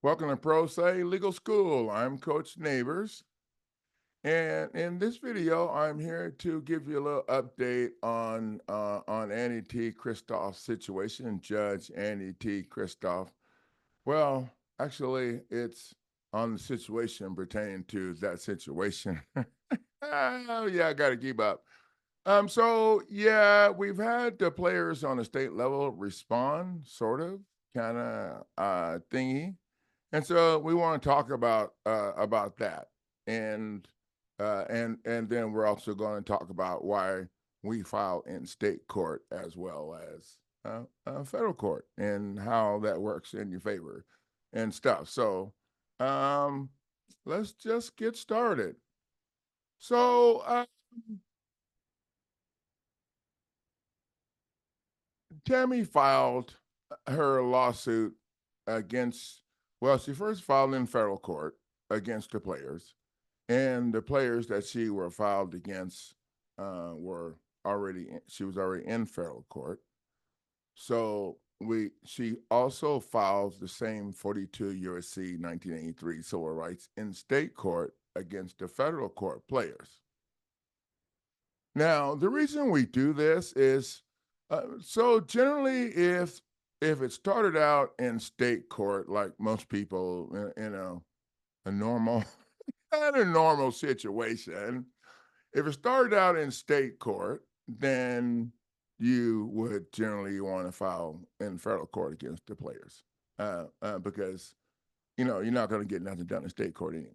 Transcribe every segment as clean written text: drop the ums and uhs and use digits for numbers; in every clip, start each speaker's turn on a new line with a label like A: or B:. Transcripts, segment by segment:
A: Welcome to Pro Say Legal School. I'm Coach Neighbors. And in this video, I'm here to give you a little update on Annie T. Christoff's situation, Judge Annie T. Christoff. Well, actually, it's on the situation pertaining to that situation. Oh, yeah, I got to keep up. So yeah, we've had the players on the state level respond, sort of, kind of thingy. And so we want to talk about that, and and then we're also going to talk about why we file in state court as well as federal court and how that works in your favor and stuff. So um, let's just get started. So Tammy filed her lawsuit against. Well, she first filed in federal court against the players. And the players that she were filed against were she was already in federal court. So she also files the same 42 USC 1983 civil rights in state court against the federal court players. Now, the reason we do this is so generally if it started out in state court, like most people, a normal not a normal situation. If it started out in state court, then you would generally want to file in federal court against the players because you're not going to get nothing done in state court anyway.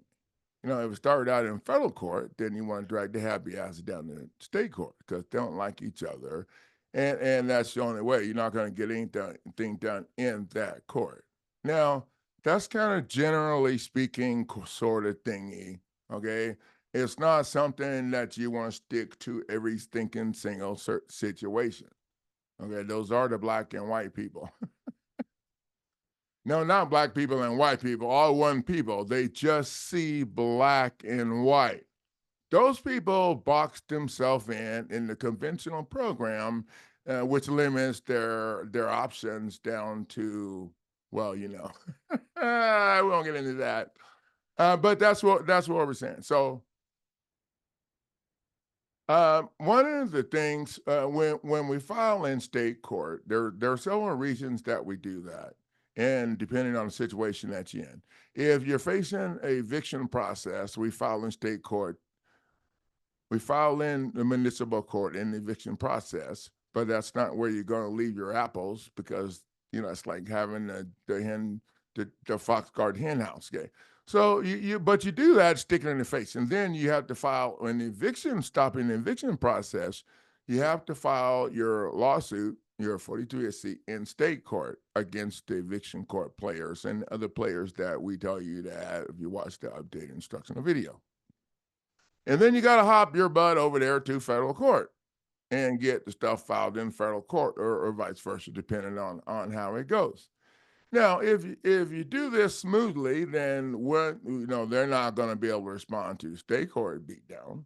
A: If it started out in federal court, then you want to drag the happy ass down to state court because they don't like each other, and that's the only way. You're not going to get anything done in that court. Now, that's kind of generally speaking sort of thingy, okay? It's not something that you want to stick to every stinking single situation, okay? Those are the black and white people. No, not black people and white people, all one people. They just see black and white. Those people box themselves in the conventional program, which limits their options down to, well, we won't get into that. But that's what we're saying. So one of the things when we file in state court, there are several reasons that we do that, and depending on the situation that you're in. If you're facing a eviction process, we file in state court. We file in the municipal court in the eviction process, but that's not where you're going to leave your apples because it's like having the fox guard hen house. Okay, so but you do that, stick it in the face, and then you have to file an eviction, stopping the eviction process. You have to file your lawsuit, your 42 SC, in state court against the eviction court players and other players that we tell you to add if you watch the updated instructional video. And then you got to hop your butt over there to federal court and get the stuff filed in federal court or vice versa, depending on how it goes. Now, if you do this smoothly, then they're not going to be able to respond to state court beatdown.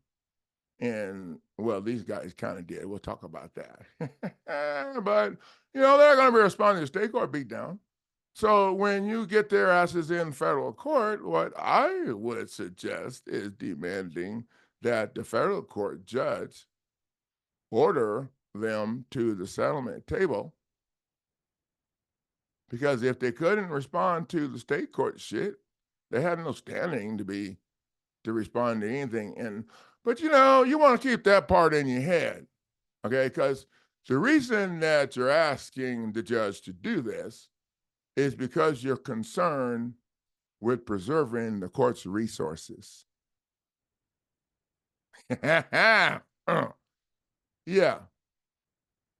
A: And well, these guys kind of did. We'll talk about that. But they're going to be responding to state court beatdown. So when you get their asses in federal court, what I would suggest is demanding that the federal court judge order them to the settlement table. Because if they couldn't respond to the state court shit, they had no standing to respond to anything. But you want to keep that part in your head, okay? Because the reason that you're asking the judge to do this is because you're concerned with preserving the court's resources. Yeah.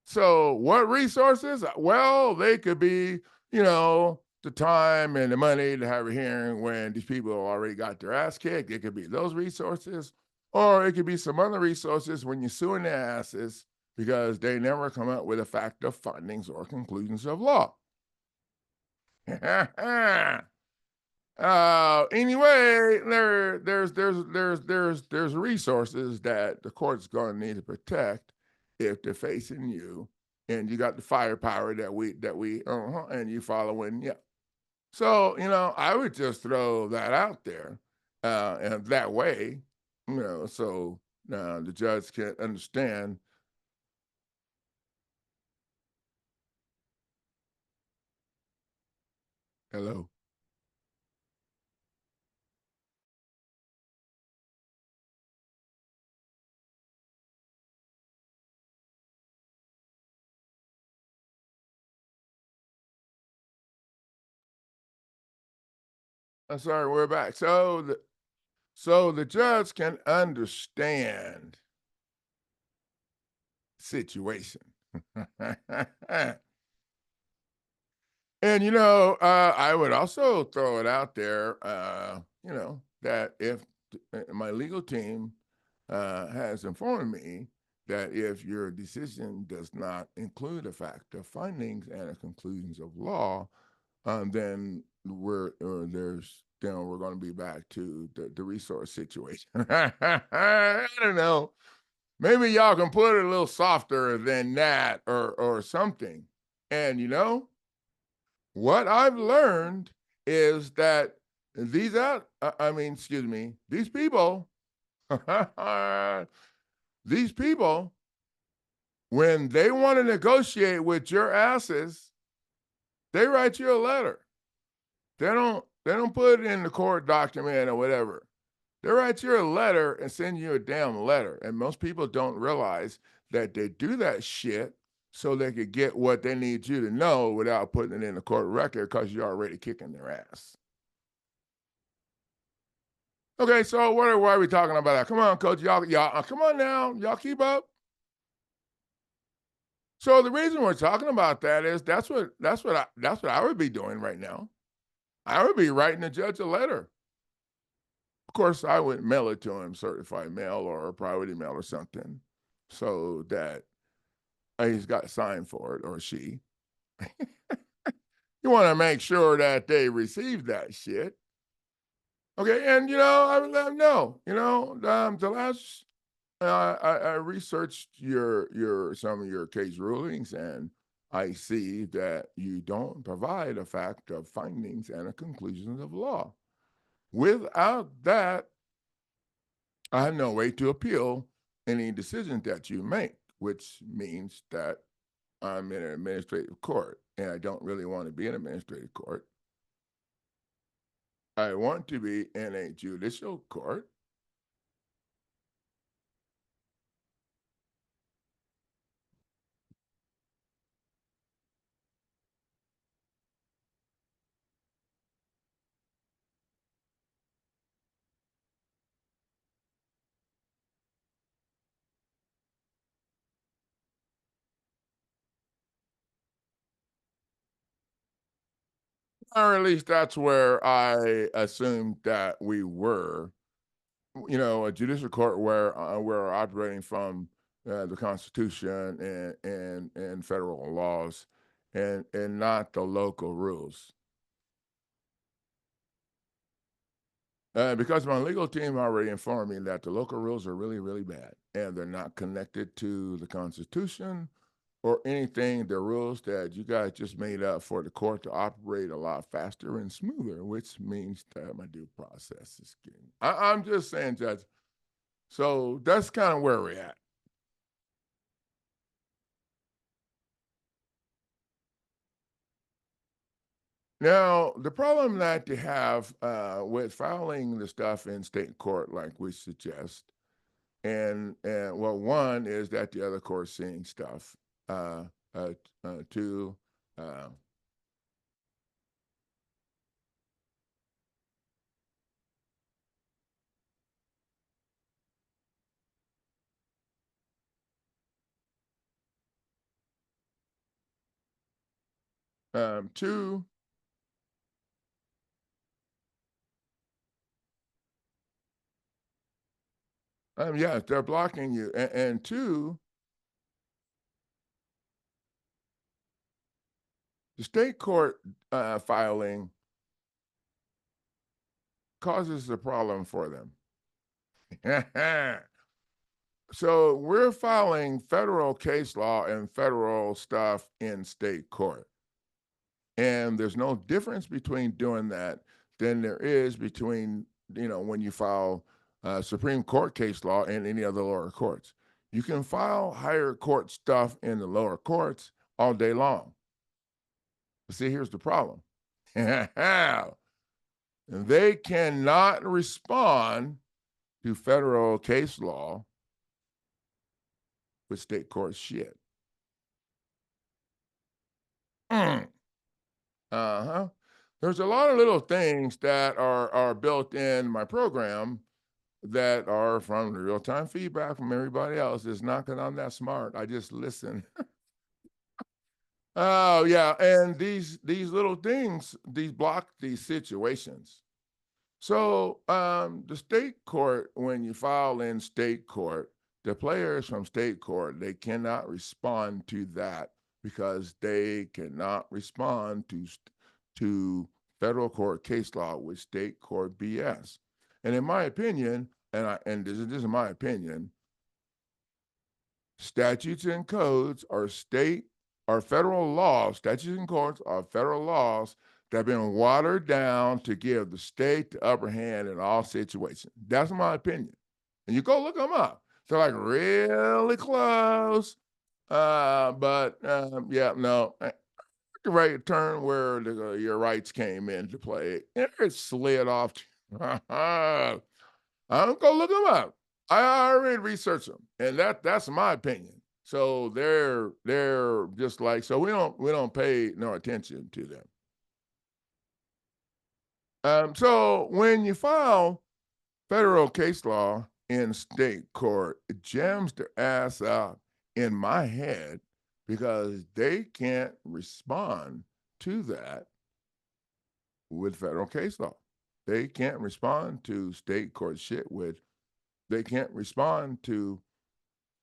A: So what resources? Well, they could be, the time and the money to have a hearing when these people already got their ass kicked. It could be those resources, or it could be some other resources when you're suing their asses because they never come up with a fact of findings or conclusions of law. Anyway, there's resources that the court's going to need to protect if they're facing you, and you got the firepower that we and you following, yeah. So, I would just throw that out there, and that way, so the judge can understand. Hello. I'm sorry, we're back. So the judge can understand situation. And I would also throw it out there, that if my legal team has informed me that if your decision does not include a fact of findings and a conclusions of law, then we're going to be back to the resource situation. I don't know. Maybe y'all can put it a little softer than that, or something. And what I've learned is that excuse me, these people, these people, when they want to negotiate with your asses, they write you a letter. They don't put it in the court document or whatever. They write you a letter and send you a damn letter. And most people don't realize that they do that shit so they could get what they need you to know without putting it in the court record because you're already kicking their ass. Okay, so why are we talking about that? Come on, coach, y'all, come on now, y'all keep up. So the reason we're talking about that is that's what I would be doing right now. I would be writing the judge a letter. Of course, I would mail it to him, certified mail or a private email or something, so that he's got a sign for it, or she. You want to make sure that they receive that shit. Okay, and I would let them know. The last I researched your some of your case rulings, and I see that you don't provide a fact of findings and a conclusion of law. Without that, I have no way to appeal any decision that you make, which means that I'm in an administrative court, and I don't really want to be in an administrative court. I want to be in a judicial court. Or at least that's where I assumed that we were. A judicial court where we're operating from the Constitution and federal laws, and not the local rules. Because my legal team already informed me that the local rules are really, really bad, and they're not connected to the Constitution or anything. They're rules that you guys just made up for the court to operate a lot faster and smoother, which means that my due process is getting. I'm just saying, Judge. So that's kind of where we're at. Now, the problem that you have with filing the stuff in state court, like we suggest, and well, one is that the other court's seeing stuff. Uh, two, uh, two, yeah, they're blocking you, and two, the state court filing causes a problem for them. So we're filing federal case law and federal stuff in state court. And there's no difference between doing that than there is between, when you file Supreme Court case law and any other lower courts. You can file higher court stuff in the lower courts all day long. But see, here's the problem. They cannot respond to federal case law with state court shit. Mm. Uh-huh. There's a lot of little things that are built in my program that are from the real-time feedback from everybody else. It's not because I'm that smart. I just listen. Oh, yeah, and these little things, these block these situations. So, the state court, when you file in state court, the players from state court, they cannot respond to that because they cannot respond to federal court case law with state court BS. And in my opinion, and this is my opinion, statutes and codes are federal laws. Statutes and codes are federal laws that have been watered down to give the state the upper hand in all situations. That's my opinion. And you go look them up. They're like really close. Yeah, no. The right turn where your rights came into play. It slid off. I'm go look them up. I already researched them, and that's my opinion. So they're just like, so we don't pay no attention to them. So when you file federal case law in state court, it jams their ass out in my head because they can't respond to that with federal case law. They can't respond to state court shit they can't respond to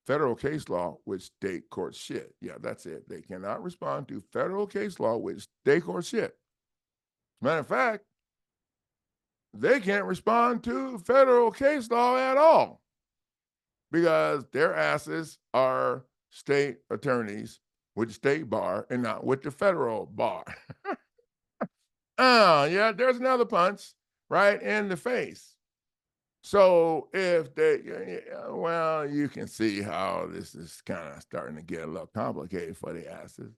A: federal case law with state court shit. Yeah, that's it. They cannot respond to federal case law with state court shit. Matter of fact, they can't respond to federal case law at all because their asses are state attorneys with the state bar and not with the federal bar. Oh, yeah, there's another punch right in the face. So if well, you can see how this is kind of starting to get a little complicated for the asses.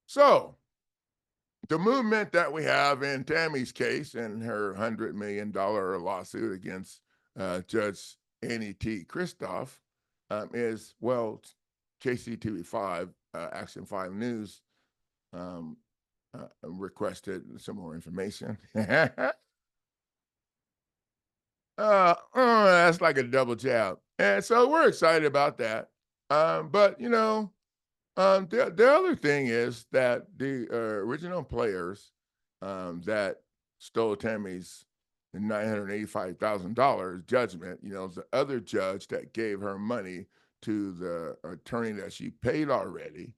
A: So the movement that we have in Tammy's case and her $100 million lawsuit against Judge Annie T. Christoff is, well, KCTV5, Action 5 News requested some more information. That's like a double jab. And so we're excited about that. But, the other thing is that the original players that stole Tammy's $985,000 judgment, the other judge that gave her money to the attorney that she paid already.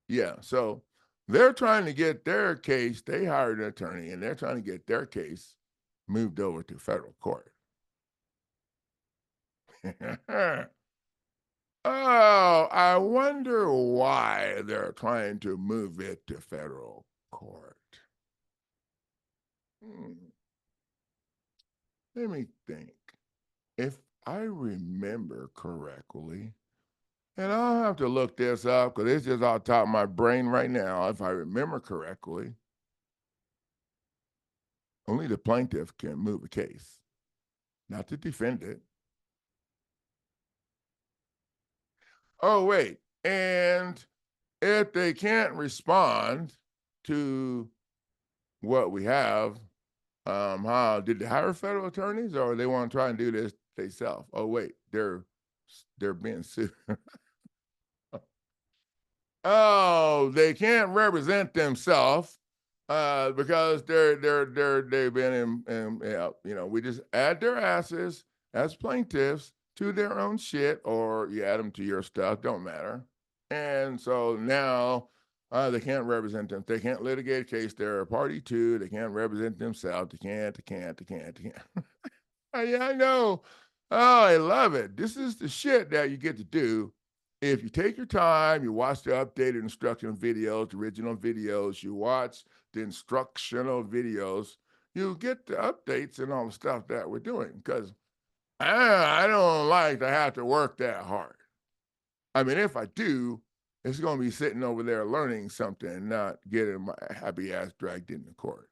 A: Yeah, so they're trying to get their case. They hired an attorney, and they're trying to get their case moved over to federal court. Oh, I wonder why they're trying to move it to federal court. Let me think. If I remember correctly, and I'll have to look this up because it's just off the top of my brain right now. If I remember correctly, only the plaintiff can move a case, not the defendant. Oh, wait. And if they can't respond to what we have, how did they hire federal attorneys or they want to try and do this themselves? Oh, wait, they're being sued. Oh, they can't represent themselves because they've been in we just add their asses as plaintiffs to their own shit, or you add them to your stuff, don't matter. And so now they can't represent them. They can't litigate a case they're a party to. They can't represent themselves. They can't. Yeah, I know. Oh, I love it. This is the shit that you get to do if you take your time, you watch the updated instructional videos, the original videos, you watch the instructional videos, you get the updates and all the stuff that we're doing. Because I don't like to have to work that hard. I mean, if I do, it's going to be sitting over there learning something, not getting my happy ass dragged into court.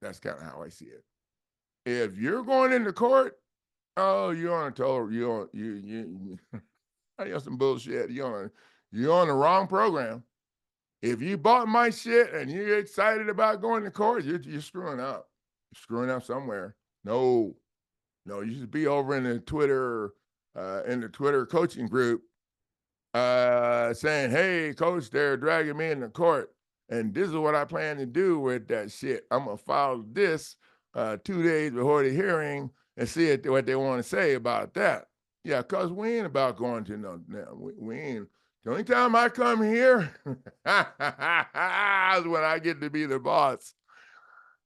A: That's kind of how I see it. If you're going into court, oh, you're on a total, you're on, you I got some bullshit. You're on the wrong program. If you bought my shit and you're excited about going to court, you're screwing up. You're screwing up somewhere. No, you should be over in the Twitter coaching group, saying, "Hey, coach, they're dragging me into court, and this is what I plan to do with that shit. I'm gonna file this 2 days before the hearing and see what they want to say about that." Yeah, cause we ain't about going to we ain't. The only time I come here is when I get to be the boss.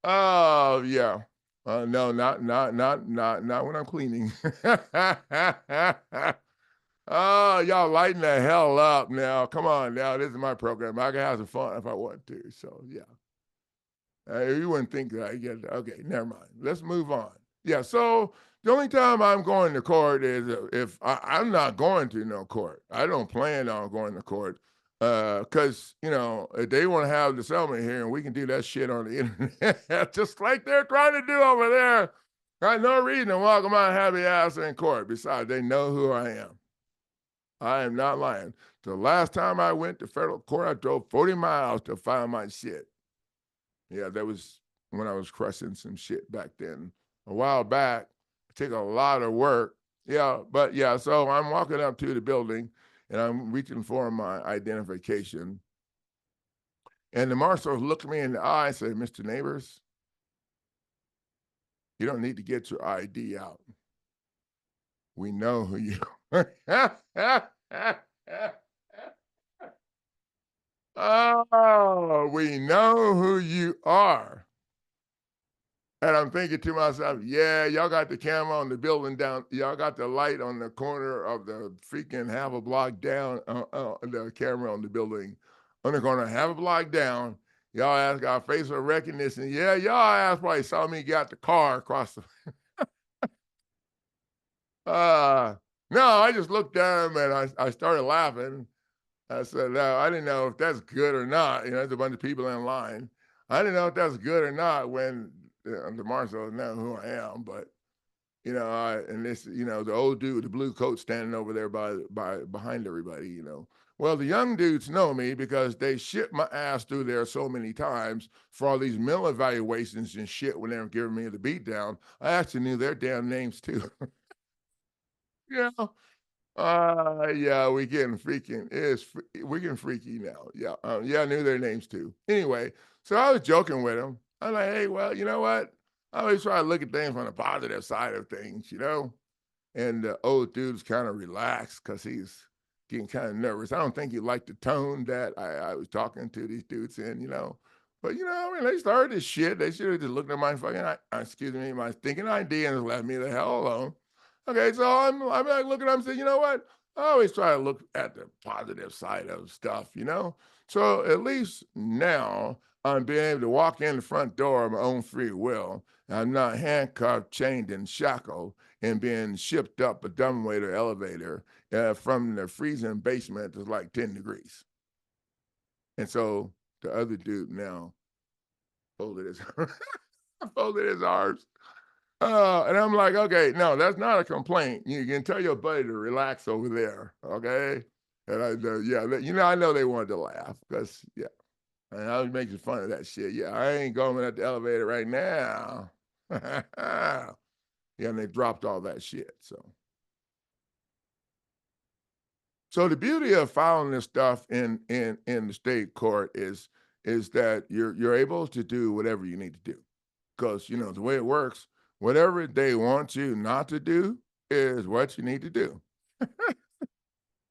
A: Oh yeah. No, not when I'm cleaning. Oh, y'all lighten the hell up now. Come on now. This is my program. I can have some fun if I want to. So yeah. You wouldn't think that I get okay, never mind. Let's move on. Yeah, so the only time I'm going to court is if I'm not going to no court. I don't plan on going to court because, if they want to have the settlement here and we can do that shit on the internet, just like they're trying to do over there. Got no reason to walk my happy ass in court. Besides, they know who I am. I am not lying. The last time I went to federal court, I drove 40 miles to find my shit. Yeah, that was when I was crushing some shit back then. A while back, it took a lot of work. Yeah, but yeah, so I'm walking up to the building and I'm reaching for my identification. And the marshal looked me in the eye and said, "Mr. Neighbors, you don't need to get your ID out. We know who you are." Oh, we know who you are. And I'm thinking to myself, yeah, y'all got the camera on the building down. Y'all got the light on the corner of the freaking half a block down, the camera on the building on the corner, half a block down. Y'all asked, got facial recognition. Yeah, y'all asked probably saw me get the car across the. No, I just looked at him and I started laughing. I said, no, I didn't know if that's good or not. There's a bunch of people in line. I didn't know if that's good or not when the marshal know who I am, but and this, the old dude, the blue coat standing over there behind everybody, Well, the young dudes know me because they shipped my ass through there so many times for all these mental evaluations and shit when they were giving me the beat down. I actually knew their damn names too. Yeah. Yeah, we're getting freaky now. Yeah. Yeah, I knew their names too. Anyway, so I was joking with him. I'm like, hey, well, you know what? I always try to look at things from the positive side of things, And the old dude's kind of relaxed because he's getting kind of nervous. I don't think he liked the tone that I was talking to these dudes in. But I mean, they started this shit. They should have just looked at my my thinking ID and just left me the hell alone. Okay, so I'm like looking at him saying, you know what? I always try to look at the positive side of stuff. So at least now I'm being able to walk in the front door of my own free will. I'm not handcuffed, chained, and shackled and being shipped up a dumbwaiter elevator from the freezing basement to like 10 degrees. And so the other dude now folded his, folded his arms. And I'm like, okay, no, that's not a complaint. You can tell your buddy to relax over there, okay? And I know they wanted to laugh because, yeah, and I was making fun of that shit. Yeah, I ain't going at the elevator right now. Yeah, and they dropped all that shit. So the beauty of filing this stuff in the state court is that you're able to do whatever you need to do. Because the way it works, whatever they want you not to do is what you need to do.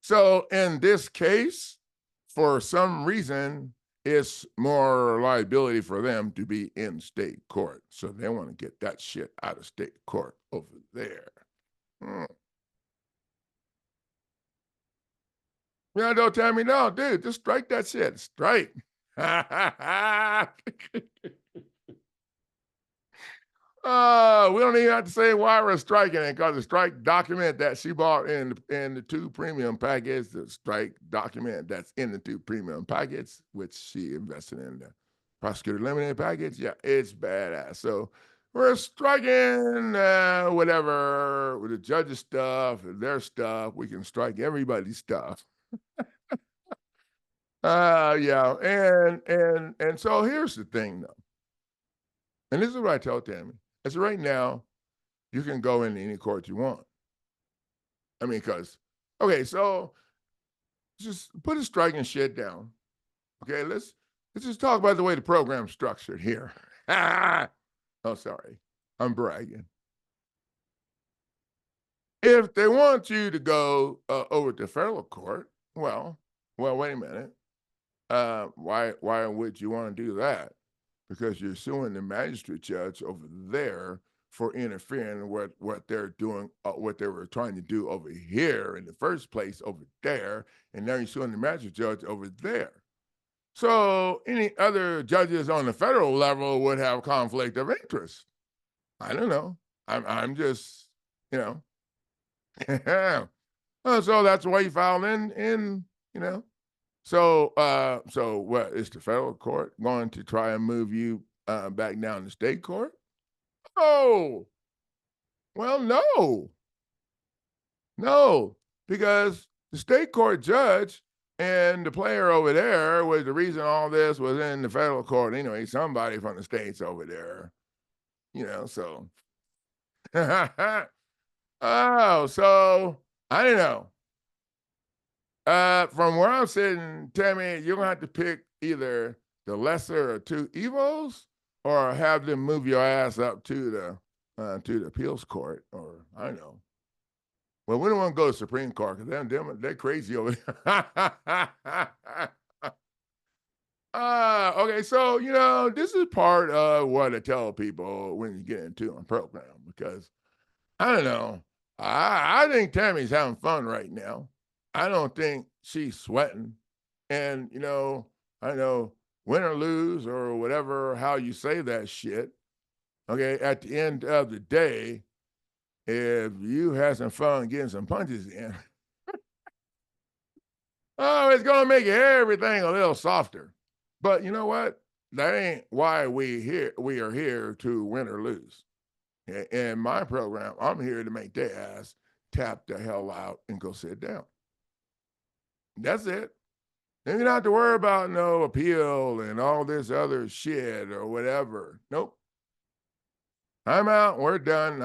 A: So in this case, for some reason, it's more liability for them to be in state court. So they want to get that shit out of state court over there. Yeah, don't tell me no, dude. Just strike that shit. Strike. We don't even have to say why we're striking it because the strike document that she bought in the two premium packets, the strike document that's in the two premium packets, which she invested in the prosecutor limited package. Yeah, it's badass. So we're striking whatever with the judge's stuff, their stuff. We can strike everybody's stuff. Yeah, and so here's the thing though, and this is what I tell Tammy. As right now, you can go into any court you want. I mean, because okay, so just put a striking shit down. Okay, let's just talk about the way the program's structured here. Oh, sorry, I'm bragging. If they want you to go over to federal court, well, wait a minute. Why would you want to do that? Because you're suing the magistrate judge over there for interfering with what they're doing, what they were trying to do over here in the first place over there, and now you're suing the magistrate judge over there. So any other judges on the federal level would have conflict of interest. I don't know. I'm just, you know. So that's why you filed in, you know. So what is the federal court going to try and move you back down to state court? Oh, well, no, because the state court judge and the player over there was the reason all this was in the federal court anyway. Somebody from the states over there, So, oh, so I don't know. From where I'm sitting, Tammy, you're gonna have to pick either the lesser of two evils, or have them move your ass up to the appeals court, or I don't know. Well, we don't want to go to Supreme Court because they're crazy over there. Okay, so this is part of what I tell people when you get into a program because I don't know. I think Tammy's having fun right now. I don't think she's sweating. And, I know win or lose or whatever, how you say that shit. Okay. At the end of the day, if you had some fun getting some punches in, oh, it's going to make everything a little softer. But you know what? That ain't why we are here to win or lose. In my program, I'm here to make their ass tap the hell out and go sit down. That's it. And you don't have to worry about no appeal and all this other shit or whatever. Nope. I'm out. We're done.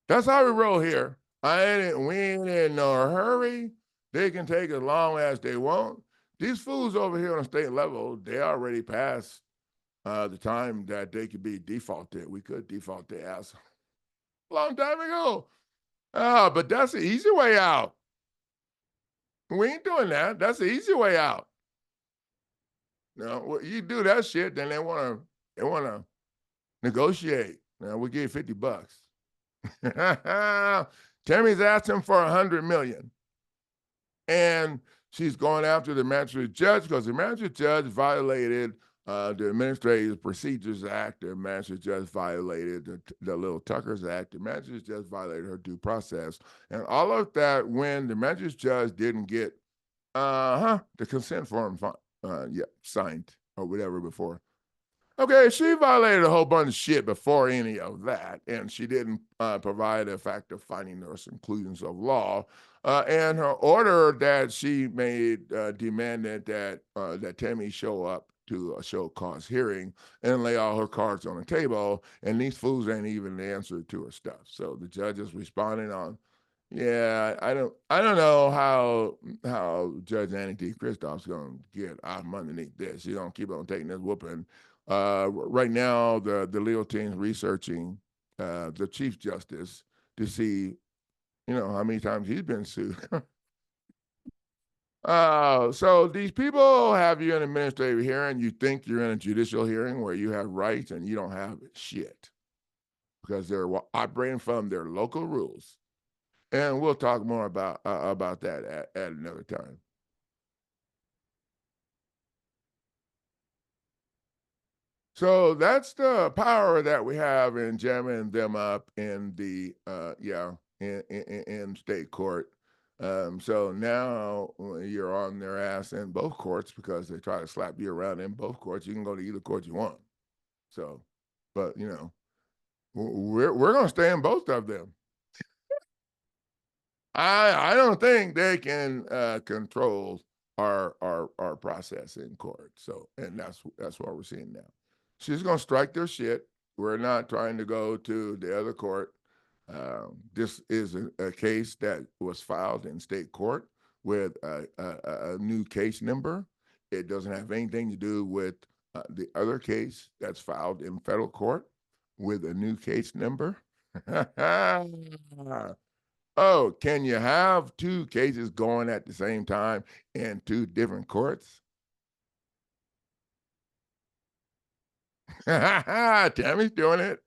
A: That's how we roll here. We ain't in no hurry. They can take as long as they want. These fools over here on the state level, they already passed the time that they could be defaulted. We could default their ass a long time ago. But that's the easy way out. We ain't doing that. That's the easy way out. You do that shit, then they wanna negotiate. We'll give you $50. Tammy's asking for $100 million. And she's going after the magistrate judge because the magistrate judge violated the Administrative Procedures Act. The magistrate judge violated the Little Tuckers Act. The magistrate judge violated her due process. And all of that when the magistrate judge didn't get the consent form signed or whatever before. Okay, she violated a whole bunch of shit before any of that, and she didn't provide a fact of finding or conclusions of law. And her order that she made demanded that Tammy show up to a show cause hearing and lay all her cards on the table, and these fools ain't even answered to her stuff. So the judge is responding on, yeah, I don't know how Judge Annie T. Christoff's gonna get out from underneath this. She's gonna keep on taking this whooping. Right now, the legal team's researching the Chief Justice to see, how many times he's been sued. So these people have you in an administrative hearing. You think you're in a judicial hearing where you have rights and you don't have shit because they're operating from their local rules. and we'll talk more about that at another time. So that's the power that we have in jamming them up in the in state court. So now you're on their ass in both courts because they try to slap you around in both courts. You can go to either court you want. So, but we're going to stay in both of them. I don't think they can control our process in court. So, and that's what we're seeing now. She's going to strike their shit. We're not trying to go to the other court. This is a case that was filed in state court with a new case number. It doesn't have anything to do with the other case that's filed in federal court with a new case number. Oh, can you have two cases going at the same time in two different courts? Tammy's doing it.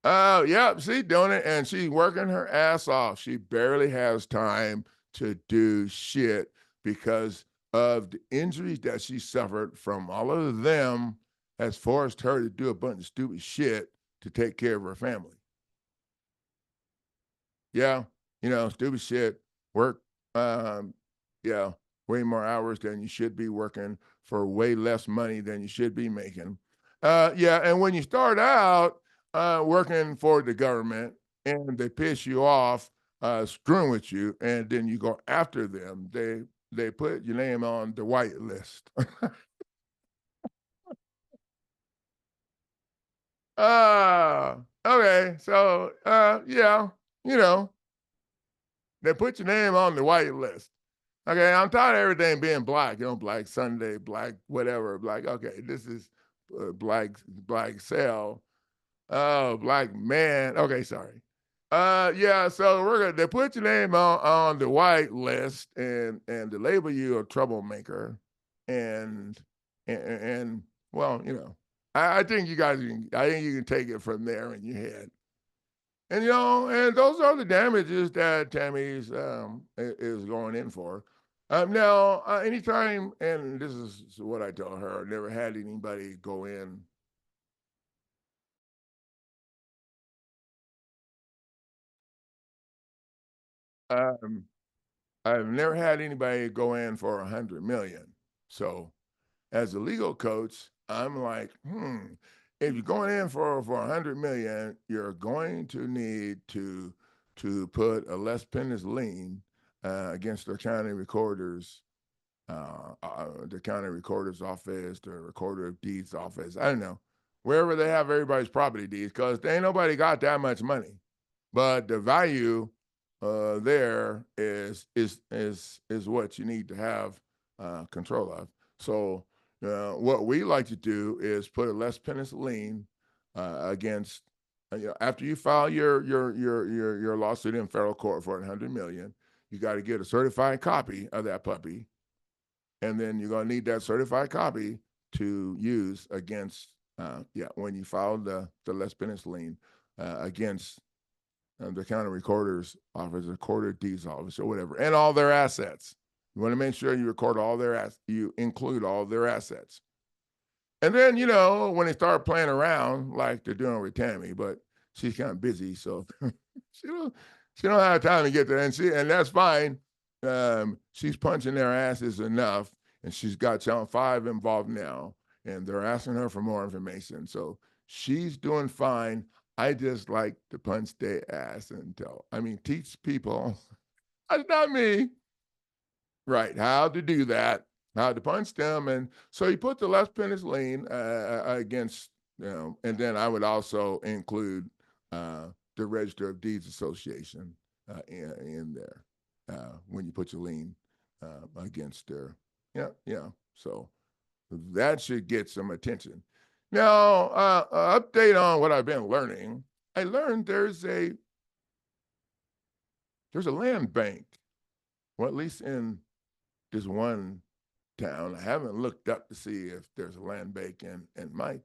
A: Oh, yep, she's doing it, and she's working her ass off. She barely has time to do shit because of the injuries that she suffered from all of them has forced her to do a bunch of stupid shit to take care of her family. Yeah, stupid shit. Work, um, yeah, way more hours than you should be working for way less money than you should be making. Yeah, and when you start out working for the government and they piss you off, screwing with you, and then you go after them, they put your name on the white list. Okay, so yeah, you know, they put your name on the white list. Okay, I'm tired of everything being black. Black Sunday, black whatever. Black. Okay, this is black cell. Oh, black man. Okay, sorry. Yeah. So we're gonna they put your name on the white list and to label you a troublemaker, and and well, I think you guys I think you can take it from there in your head. And and those are the damages that Tammy's is going in for. Now, anytime, and this is what I tell her, I never had anybody go in. Um, I've never had anybody go in for 100 million. So, as a legal coach, I'm like, if you're going in for 100 million, you're going to need to put a less penniless lien against the county recorders, the county recorder's office, the recorder of deeds office. I don't know, wherever they have everybody's property deeds, because ain't nobody got that much money. But the value there is what you need to have control of. So what we like to do is put a less penniless lien against. After you file your lawsuit in federal court for 100 million, you got to get a certified copy of that puppy, and then you're going to need that certified copy to use against when you file the less penniless lien against the county recorder's office, recorder deeds office, or whatever, and all their assets. You want to make sure you record all their you include all their assets. And then, when they start playing around like they're doing with Tammy, but she's kind of busy, so she don't have time to get there, and that's fine. She's punching their asses enough, and she's got Channel 5 involved now, and they're asking her for more information. So she's doing fine. I just like to punch their ass and teach people. That's not me. Right, how to do that, how to punch them, and so you put the less penniless lien against, and then I would also include the Register of Deeds Association in there when you put your lien against their, yeah. So that should get some attention. Now, update on what I've been learning. I learned there's a land bank, well, at least in this one town. I haven't looked up to see if there's a land bank in my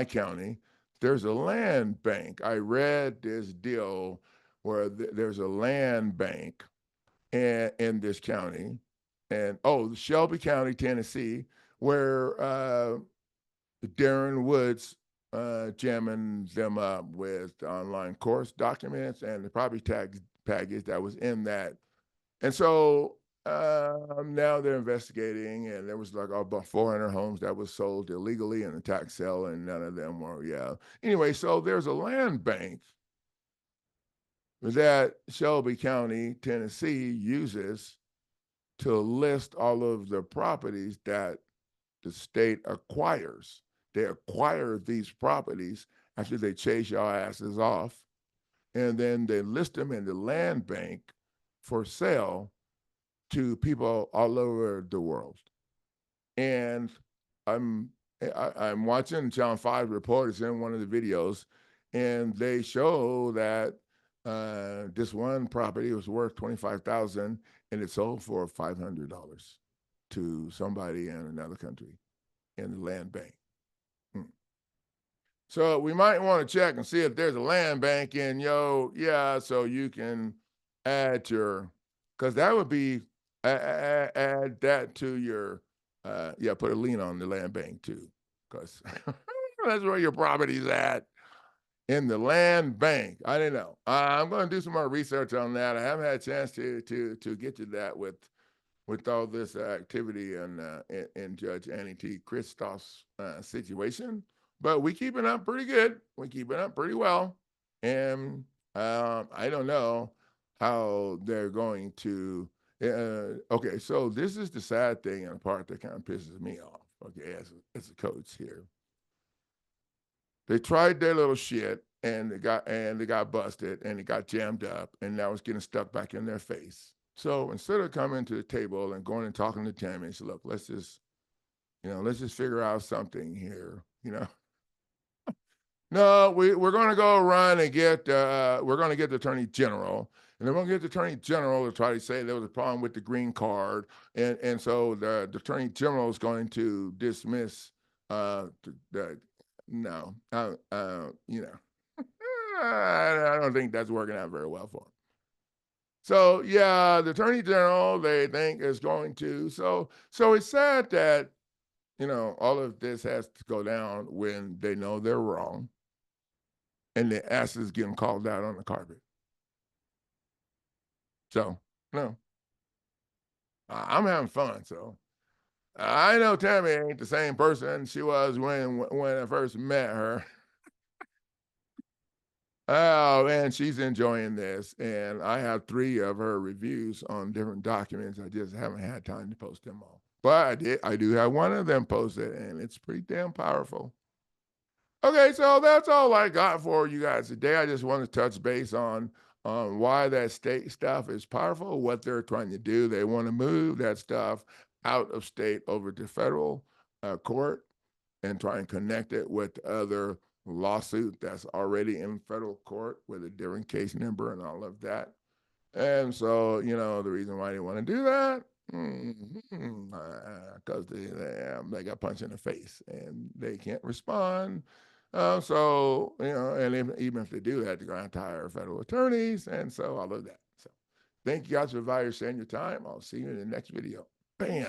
A: county. There's a land bank. I read this deal where there's a land bank in this county, and Shelby County, Tennessee, where Darren Woods jamming them up with online course documents and the property tax package that was in that. And so now they're investigating, and there was like about 400 homes that was sold illegally in the tax sale, and none of them were, yeah. Anyway, so there's a land bank that Shelby County, Tennessee uses to list all of the properties that the state acquires. They acquire these properties after they chase y'all asses off, and then they list them in the land bank for sale to people all over the world. And I'm I'm watching Channel 5 reporters in one of the videos, and they show that this one property was worth $25,000 and it sold for $500 to somebody in another country in the land bank. So we might want to check and see if there's a land bank in so you can add your, because that would be add that to your put a lien on the land bank too, because that's where your property's at, in the land bank. I didn't know. I'm going to do some more research on that. I haven't had a chance to get to that with all this activity in Judge Annie T. Christoff's situation. But we keeping up pretty good. We keeping up pretty well. And I don't know how they're going to. Okay, so this is the sad thing and the part that kind of pisses me off. Okay, as a coach here, they tried their little shit and they got busted and it got jammed up and now it's getting stuck back in their face. So instead of coming to the table and going and talking to Tammy, say, look, let's just figure out something here. No, we're going to go run and we're going to get the attorney general, and then we're going to get the attorney general to try to say there was a problem with the green card, and so the attorney general is going to dismiss no, I don't think that's working out very well for him. So yeah, the attorney general they think is going to. So it's sad that all of this has to go down when they know they're wrong, and the ass is getting called out on the carpet. So no, I'm having fun. So I know Tammy ain't the same person she was when I first met her. Oh man, she's enjoying this, and I have 3 of her reviews on different documents. I just haven't had time to post them all, but I do have one of them posted, and it's pretty damn powerful. Okay, so that's all I got for you guys today. I just want to touch base on why that state stuff is powerful, what they're trying to do. They want to move that stuff out of state over to federal court and try and connect it with the other lawsuit that's already in federal court with a different case number and all of that. And so, the reason why they want to do that, because they got punched in the face and they can't respond. And even if they do that, they're going to hire federal attorneys, and so all of that. So thank you guys for sharing your time. I'll see you in the next video. Bam.